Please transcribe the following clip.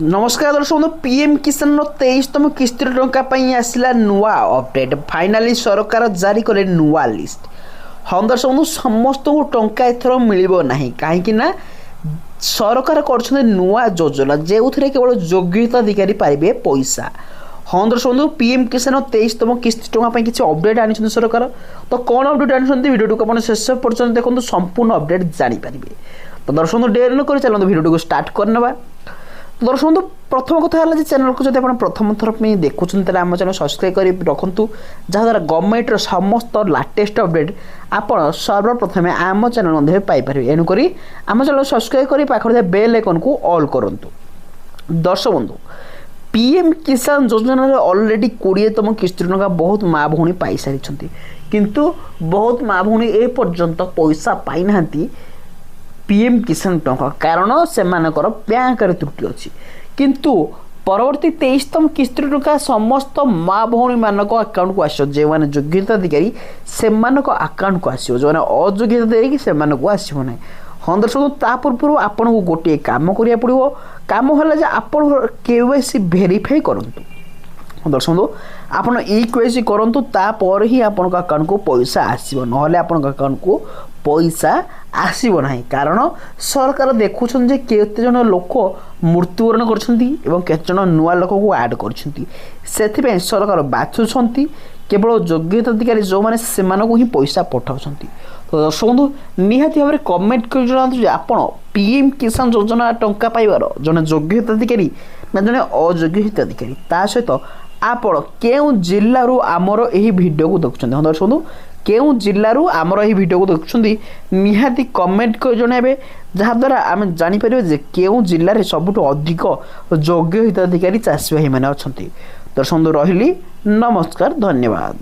नमस्कार दर्शक बंधु पीएम किसान 23तम किस्ती टंका आसला नुआ अपडेट फाइनाली सरकार जारी कले नुआ लिस्ट। हाँ दर्शक बंधु समस्त को टंका एथर मिल ना कहीं सरकार कर नुआ योजना जो केवल योग्य हिताधिकारी पारे पैसा। हाँ दर्शक बंधु पीएम किसान 23तम किस्ती टंका किसी अपडेट आनी सरकार। तो कौन अपडेट आनी वीडियो को शेष पर्यटन देखो संपूर्ण अपडेट जानीपर। तो दर्शक बंधु डेरी न कर चलते वीडियो को स्टार्ट करने। दर्शक बंधु प्रथम कथा है चैनल को जब आप प्रथम थर देखुं तेल आम चैनल सब्सक्राइब कर रखु जहाँद्वारा गवर्नमेंट समस्त लाटेस्ट अपडेट आप सर्वप्रथमे आम चैनल मध्य पाइपर। एणुक आम चैनल सब्सक्राइब कर पाखे बेल आइकन को ऑल करूँ। दर्शक बंधु पीएम किसान योजना ऑलरेडी 20तम किस्ती टंका बहुत माँ भौणी पाई सारी किंतु बहुत माँ भौणी ए पर्यंत पैसा पाई ना पीएम किसान टंका कारण से बैंक त्रुटि अच्छी किंतु परवर्ती 23तम किस्ती टंका समस्त माँ भौणी मान अकाउंट को आसो जो मैंने योग्यताधिकारी से अकाउंट को आसो जो अयोग्यता देकी से आसो ना। हाँ दर्शक पूर्व आपन को गोटे काम करिया पड़ो काम है आप केवाईसी वेरीफाई करूँ। दर्शक बंधु आपन केवाईसी करूँ तापर ही आपन अकाउंट को पैसा आसो ना अकाउंट को पैसा आसब ना कारण सरकार देखुं जे केते जन लोक मृत्युवरण कर नुआ लोक को आड कर सरकार बाछुंट केवल योग्यताधिकारी जो मैंने से ही पैसा पठाऊँ। तो दर्शक बंधु निहाती भाव में कमेंट कर जनातु आप पीएम किसान योजना टंका पाइबार जन योग्य हिताधिकारी ना जन अयोग्य हिताधिकारी ता सहित आप केउं जिल्लारू आमर यही वीडियो को देखुं। हाँ दर्शक बंधु केउं जिल्लारू आमर यही वीडियो को देखुं निहाती कमेंट कर जनाबे जहाँद्वारा आम जापर जे केउं जिल्ला रे सबुठु अधिक योग्य हिताधिकारी चाषी भाई मैंने अच्छा। दर्शक बंधु रही नमस्कार धन्यवाद।